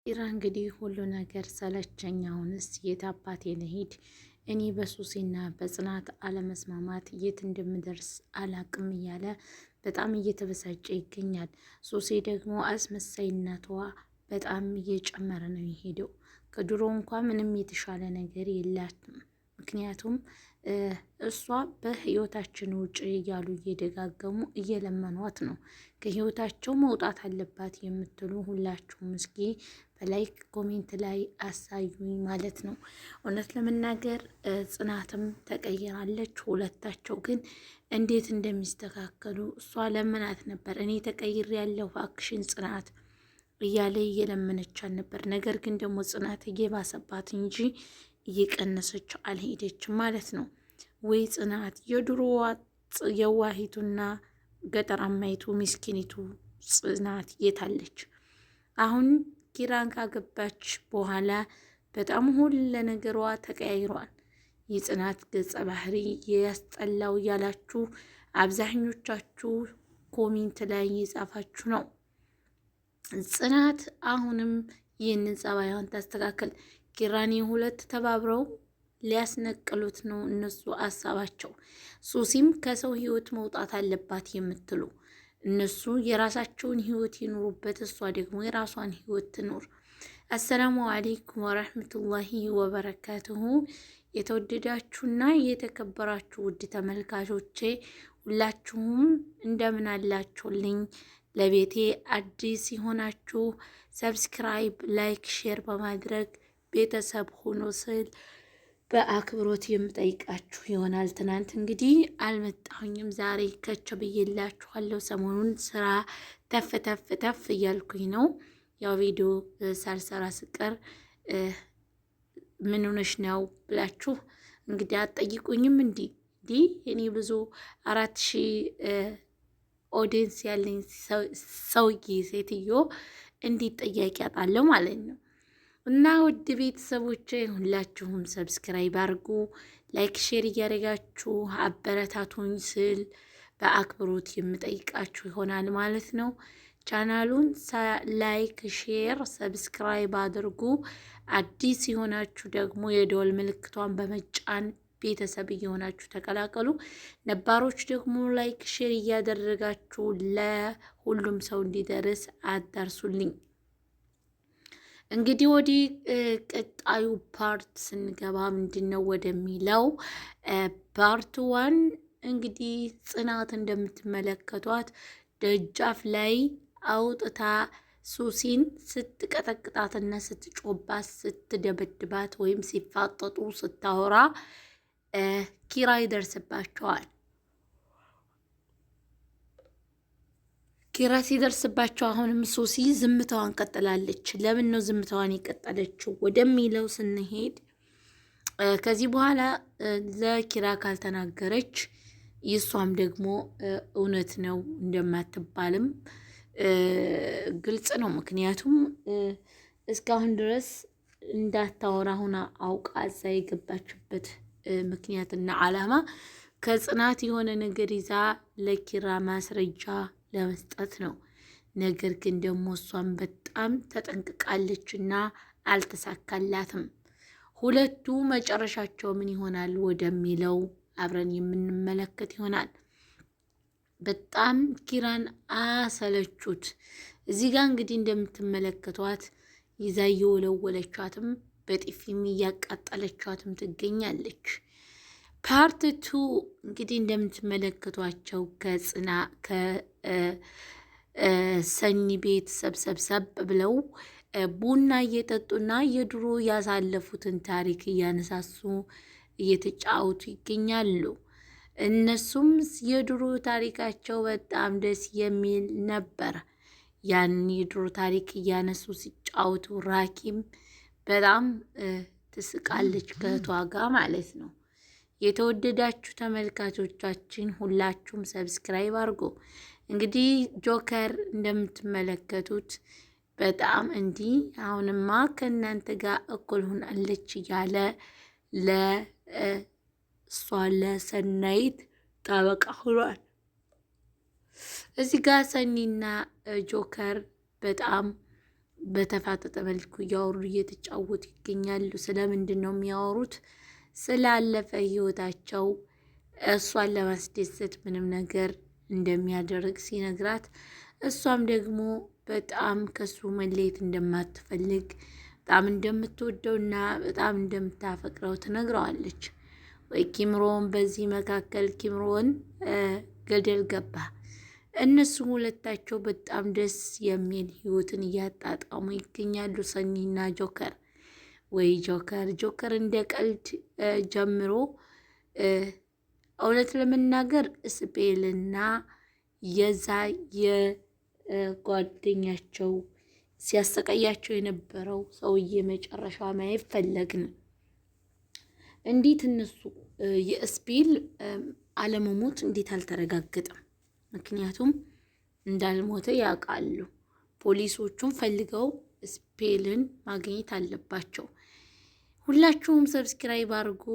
ኢራ እንግዲህ ሁሉ ነገር ሰለቸኝ፣ አሁንስ የት አባቴ ልሂድ? እኔ በሱሲና በጽናት አለመስማማት የት እንደምደርስ አላቅም እያለ በጣም እየተበሳጨ ይገኛል። ሱሲ ደግሞ አስመሳይነቷ በጣም እየጨመረ ነው የሄደው። ከድሮ እንኳ ምንም የተሻለ ነገር የላትም። ምክንያቱም እሷ በህይወታችን ውጭ እያሉ እየደጋገሙ እየለመኗት ነው። ከህይወታቸው መውጣት አለባት የምትሉ ሁላችሁም እስኪ በላይክ ኮሜንት ላይ አሳዩኝ ማለት ነው። እውነት ለመናገር ጽናትም ተቀይራለች። ሁለታቸው ግን እንዴት እንደሚስተካከሉ እሷ ለምናት ነበር። እኔ ተቀይር ያለው አክሽን ጽናት እያለ እየለመነቻት ነበር። ነገር ግን ደግሞ ጽናት እየባሰባት እንጂ እየቀነሰች አልሄደችም ማለት ነው። ወይ ጽናት የድሮዋ የዋሂቱና ገጠራማይቱ ምስኪኒቱ ጽናት የታለች? አሁን ኪራን ካገባች በኋላ በጣም ሁሉ ነገሯ ተቀያይሯል። የጽናት ገጸ ባህሪ ያስጠላው እያላችሁ አብዛኞቻችሁ ኮሜንት ላይ እየጻፋችሁ ነው። ጽናት አሁንም ይህንን ጸባይዋን ታስተካከል። ኪራኔ ሁለት ተባብረው ሊያስነቅሉት ነው እነሱ አሳባቸው። ሱሲም ከሰው ህይወት መውጣት አለባት የምትሉ እነሱ የራሳቸውን ህይወት ይኑሩበት፣ እሷ ደግሞ የራሷን ህይወት ትኑር። አሰላሙ አሌይኩም ወረህመቱላሂ ወበረካቱሁ። የተወደዳችሁና የተከበራችሁ ውድ ተመልካቾቼ ሁላችሁም እንደምን አላችሁልኝ? ለቤቴ አዲስ የሆናችሁ ሰብስክራይብ፣ ላይክ፣ ሼር በማድረግ ቤተሰብ ሆኖ ስል በአክብሮት የምጠይቃችሁ ይሆናል። ትናንት እንግዲህ አልመጣሁኝም፣ ዛሬ ከች ብዬላችኋለሁ። ሰሞኑን ስራ ተፍ ተፍ ተፍ እያልኩኝ ነው። ያው ቪዲዮ ሳልሰራ ስቀር ምን ሆነሽ ነው ብላችሁ እንግዲህ አትጠይቁኝም። እንዲህ እኔ ብዙ 4000 ኦዲየንስ ያለኝ ሰውዬ ሴትዮ እንዲህ ጠያቂ አጣለሁ ማለት ነው። እና ውድ ቤተሰቦቼ ሁላችሁም ሰብስክራይብ አድርጉ፣ ላይክ ሼር እያደረጋችሁ አበረታቱኝ ስል በአክብሮት የምጠይቃችሁ ይሆናል ማለት ነው። ቻናሉን ላይክ ሼር ሰብስክራይብ አድርጉ። አዲስ የሆናችሁ ደግሞ የደወል ምልክቷን በመጫን ቤተሰብ እየሆናችሁ ተቀላቀሉ። ነባሮች ደግሞ ላይክ ሼር እያደረጋችሁ ለሁሉም ሰው እንዲደርስ አዳርሱልኝ። እንግዲህ ወዲህ ቀጣዩ ፓርት ስንገባ ምንድን ነው ወደሚለው ፓርት ዋን እንግዲህ ጽናት እንደምትመለከቷት ደጃፍ ላይ አውጥታ ሱሲን ስትቀጠቅጣትና ስትጮባት ስትደበድባት ወይም ሲፋጠጡ ስታወራ ኪራ ይደርስባቸዋል። ኪራ ሲደርስባቸው አሁንም ሱሲ ዝምታዋን ቀጥላለች። ለምን ነው ዝምታዋን የቀጠለችው ወደሚለው ስንሄድ ከዚህ በኋላ ለኪራ ካልተናገረች ይሷም ደግሞ እውነት ነው እንደማትባልም ግልጽ ነው። ምክንያቱም እስካሁን ድረስ እንዳታወራ ሁና አውቃ እዛ የገባችበት ምክንያትና ዓላማ ከጽናት የሆነ ነገር ይዛ ለኪራ ማስረጃ ለመስጠት ነው። ነገር ግን ደግሞ እሷን በጣም ተጠንቅቃለች እና አልተሳካላትም። ሁለቱ መጨረሻቸው ምን ይሆናል ወደሚለው አብረን የምንመለከት ይሆናል። በጣም ኪራን አሰለቹት። እዚህ ጋር እንግዲህ እንደምትመለከቷት ይዛ እየወለወለቻትም በጥፊም እያቃጠለቻትም ትገኛለች። ፓርት ቱ እንግዲህ እንደምትመለከቷቸው ከሰኒ ቤት ሰብሰብ ብለው ቡና እየጠጡና የድሮ ያሳለፉትን ታሪክ እያነሳሱ እየተጫወቱ ይገኛሉ። እነሱም የድሮ ታሪካቸው በጣም ደስ የሚል ነበር። ያን የድሮ ታሪክ እያነሱ ሲጫወቱ ራኪም በጣም ትስቃለች ከእህቷ ጋር ማለት ነው። የተወደዳችሁ ተመልካቾቻችን ሁላችሁም ሰብስክራይብ አድርጎ እንግዲህ ጆከር እንደምትመለከቱት በጣም እንዲህ አሁንማ ከእናንተ ጋር እኩል ሆናለች እያለ ለእሷ ለሰናይት ጠበቃ ሆኗል። እዚህ ጋር ሰኒና ጆከር በጣም በተፋጠጠ መልኩ እያወሩ እየተጫወቱ ይገኛሉ። ስለምንድን ነው የሚያወሩት? ስላለፈ ህይወታቸው እሷን ለማስደሰት ምንም ነገር እንደሚያደርግ ሲነግራት፣ እሷም ደግሞ በጣም ከሱ መለየት እንደማትፈልግ በጣም እንደምትወደውና በጣም እንደምታፈቅረው ትነግረዋለች። ወይ ኪምሮን በዚህ መካከል ኪምሮን ገደል ገባ። እነሱም ሁለታቸው በጣም ደስ የሚል ህይወትን እያጣጣሙ ይገኛሉ። ሰኒና ጆከር ወይ ጆከር እንደ ቀልድ ጀምሮ እውነት ለመናገር ስፔልና የዛ የጓደኛቸው ሲያሰቃያቸው የነበረው ሰውዬ መጨረሻ ማየት ፈለግን። እንዴት እነሱ የስፔል አለመሞት እንዴት አልተረጋገጠም? ምክንያቱም እንዳልሞተ ያውቃሉ። ፖሊሶቹም ፈልገው ስፔልን ማግኘት አለባቸው። ሁላችሁም ሰብስክራይብ አድርጉ።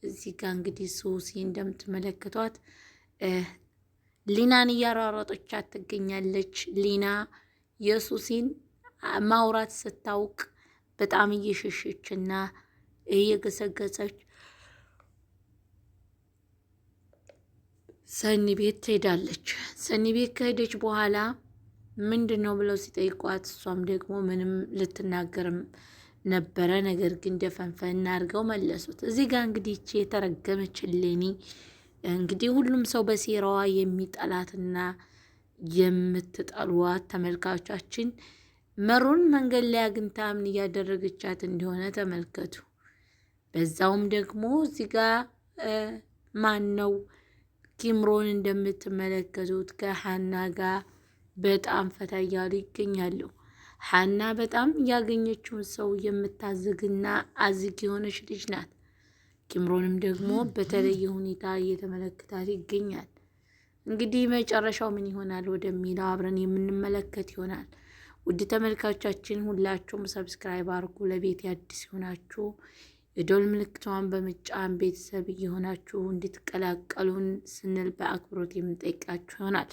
እዚህ ጋር እንግዲህ ሶሲ እንደምትመለከቷት ሊናን እያሯሯጦቻት ትገኛለች። ሊና የሱሲን ማውራት ስታውቅ በጣም እየሸሸችና እየገሰገሰች ሰኒ ቤት ትሄዳለች። ሰኒ ቤት ከሄደች በኋላ ምንድን ነው ብለው ሲጠይቋት እሷም ደግሞ ምንም ልትናገርም ነበረ። ነገር ግን ደፈንፈን አድርገው መለሱት። እዚህ ጋር እንግዲህ ይቺ የተረገመች ሌኒ እንግዲህ ሁሉም ሰው በሴራዋ የሚጠላትና የምትጠሏት ተመልካቾቻችን መሩን መንገድ ላይ አግኝታ ምን እያደረገቻት እንደሆነ ተመልከቱ። በዛውም ደግሞ እዚህ ጋር ማን ነው ኪምሮን እንደምትመለከቱት ከሀና ጋር በጣም ፈታ እያሉ ይገኛሉ። ሀና በጣም ያገኘችውን ሰው የምታዝግና አዝግ የሆነች ልጅ ናት። ኪምሮንም ደግሞ በተለየ ሁኔታ እየተመለከታት ይገኛል። እንግዲህ መጨረሻው ምን ይሆናል ወደሚለው አብረን የምንመለከት ይሆናል። ውድ ተመልካቾቻችን ሁላችሁም ሰብስክራይብ አድርጉ። ለቤት አዲስ ይሆናችሁ የደወል ምልክቷን በመጫን ቤተሰብ እየሆናችሁ እንድትቀላቀሉን ስንል በአክብሮት የምንጠይቃችሁ ይሆናል።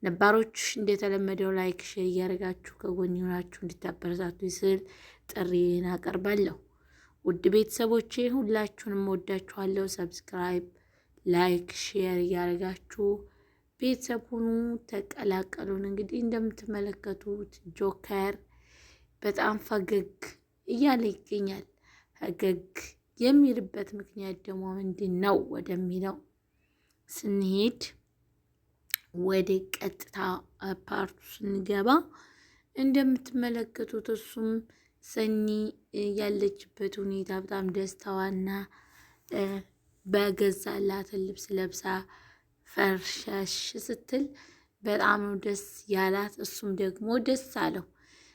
ነባሮች እንደተለመደው ላይክ፣ ሼር እያደረጋችሁ ከጎን ይሆናችሁ እንድታበረታቱ ስል ጥሪን አቀርባለሁ። ውድ ቤተሰቦቼ ሁላችሁንም ወዳችኋለሁ። ሰብስክራይብ፣ ላይክ፣ ሼር እያደረጋችሁ ቤተሰብ ሁኑ፣ ተቀላቀሉን። እንግዲህ እንደምትመለከቱት ጆከር በጣም ፈገግ እያለ ይገኛል። ፈገግ የሚልበት ምክንያት ደግሞ ምንድን ነው ወደሚለው ስንሄድ ወደ ቀጥታ ፓርቱ ስንገባ እንደምትመለከቱት እሱም ሰኒ ያለችበት ሁኔታ በጣም ደስታዋና በገዛላትን ልብስ ለብሳ ፈርሸሽ ስትል በጣም ደስ ያላት፣ እሱም ደግሞ ደስ አለው።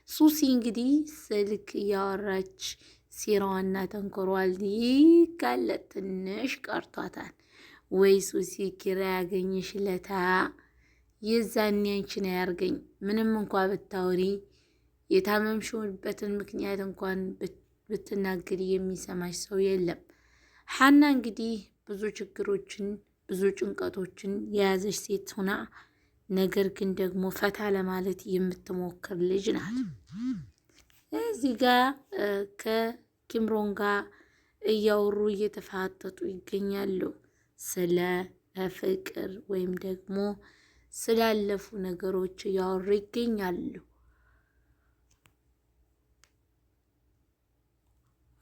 ሱሲ እንግዲህ ስልክ እያወራች ሴራዋና ተንኮሯል ይጋለጥ ትንሽ ቀርቷታል። ወይ ሱሲ ኪራ ያገኝሽ ለታ የዛኔ አንቺን አያርገኝ። ምንም እንኳ ብታወሪ የታመምሽበትን ምክንያት እንኳን ብትናገሪ የሚሰማሽ ሰው የለም። ሀና እንግዲህ ብዙ ችግሮችን ብዙ ጭንቀቶችን የያዘች ሴት ሆና ነገር ግን ደግሞ ፈታ ለማለት የምትሞክር ልጅ ናት። እዚህ ጋር ከኪምሮን ጋር እያወሩ እየተፋጠጡ ይገኛሉ። ስለ ፍቅር ወይም ደግሞ ስላለፉ ነገሮች እያወሩ ይገኛሉ።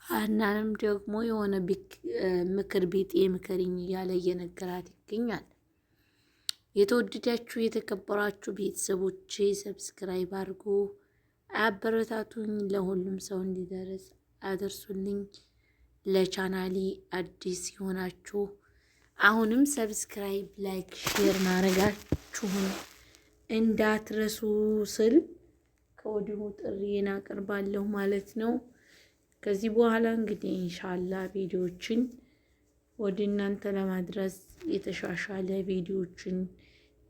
ሀናንም ደግሞ የሆነ ምክር ቤት ምከሪኝ እያለ እየነገራት ይገኛል። የተወደዳችሁ የተከበራችሁ ቤተሰቦቼ ሰብስክራይብ አድርጉ፣ አበረታቱኝ፣ ለሁሉም ሰው እንዲደርስ አደርሱልኝ። ለቻናሊ አዲስ የሆናችሁ አሁንም ሰብስክራይብ፣ ላይክ፣ ሼር ማድረጋችሁን እንዳትረሱ ስል ከወዲሁ ጥሪዬን አቀርባለሁ ማለት ነው። ከዚህ በኋላ እንግዲህ ኢንሻአላ ቪዲዮዎችን ወደ እናንተ ለማድረስ የተሻሻለ ቪዲዮዎችን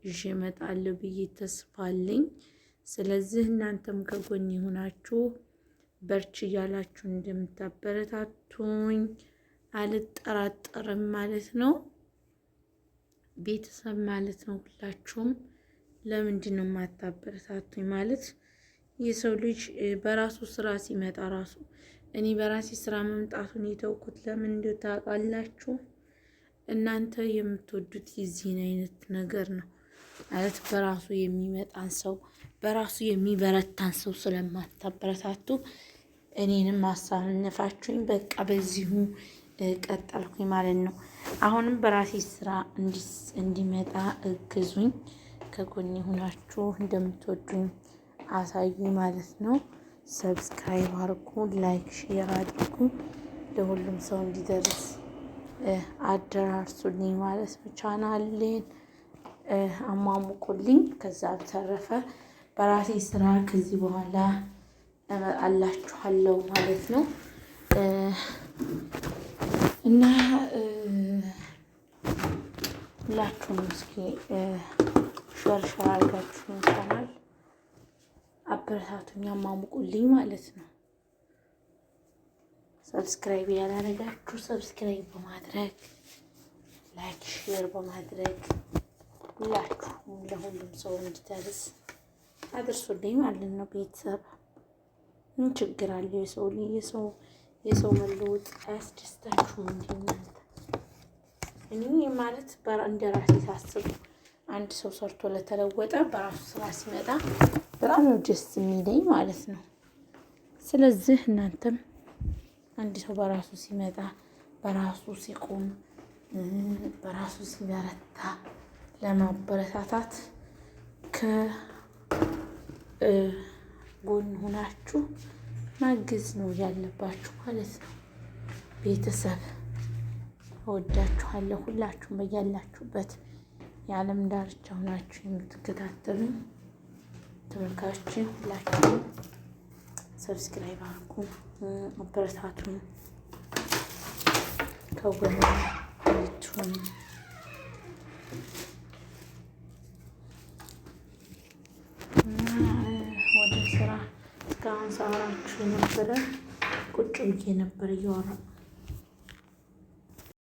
ይዤ እመጣለሁ ብዬ ተስፋ አለኝ። ስለዚህ እናንተም ከጎን ይሁናችሁ በርቺ እያላችሁ እንደምታበረታቱኝ አልጠራጠርም ማለት ነው። ቤተሰብ ማለት ነው። ሁላችሁም ለምንድን ነው የማታበረታቱኝ? ማለት የሰው ልጅ በራሱ ስራ ሲመጣ ራሱ እኔ በራሴ ስራ መምጣቱን የተውኩት ለምን እንደው ታውቃላችሁ? እናንተ የምትወዱት የዚህን አይነት ነገር ነው ማለት በራሱ የሚመጣን ሰው በራሱ የሚበረታን ሰው ስለማታበረታቱ እኔንም አሳነፋችሁኝ። በቃ በዚሁ ቀጠልኩኝ ማለት ነው። አሁንም በራሴ ስራ እንዲመጣ እግዙኝ፣ ከጎኔ ሆናችሁ እንደምትወዱኝ አሳዩኝ ማለት ነው። ሰብስክራይብ አድርጉ፣ ላይክ ሼር አድርጉ፣ ለሁሉም ሰው እንዲደርስ አደራርሱልኝ ማለት ነው። ቻናሌን አሟሙቁልኝ። ከዛ በተረፈ በራሴ ስራ ከዚህ በኋላ አላችኋለሁ ማለት ነው እና ሁላችሁም እስኪ ሸርሸር አድርጋችሁ ቻናል አበረታቱኝ፣ አሟሙቁልኝ ማለት ነው። ሰብስክራይብ ያላደረጋችሁ ሰብስክራይብ በማድረግ ላይክ ሼር በማድረግ ሁላችሁም ለሁሉም ሰው እንዲደርስ አድርሱልኝ ማለት ነው። ቤተሰብ ምን ችግር አለው? የሰው መለወጥ አያስደስታችሁም? እናንተ እኔ ማለት እንደ ራሴ ሳስብ አንድ ሰው ሰርቶ ለተለወጠ በራሱ ስራ ሲመጣ በጣም ነው ደስ የሚለኝ ማለት ነው። ስለዚህ እናንተም አንድ ሰው በራሱ ሲመጣ በራሱ ሲቆም በራሱ ሲበረታ ለማበረታታት ከጎን ሆናችሁ ማገዝ ነው ያለባችሁ ማለት ነው። ቤተሰብ እወዳችኋለሁ። ሁላችሁም በያላችሁበት የዓለም ዳርቻ ሆናችሁ የምትከታተሉኝ ተመልካቾችን ሁላችሁም ሰብስክራይብ አድርጉ፣ አበረታቱን፣ ከጎን ልትሆኑ ወደ ስራ እስካሁን ሳወራችሁ የነበረ ቁጭ ብዬ ነበር እያወራሁ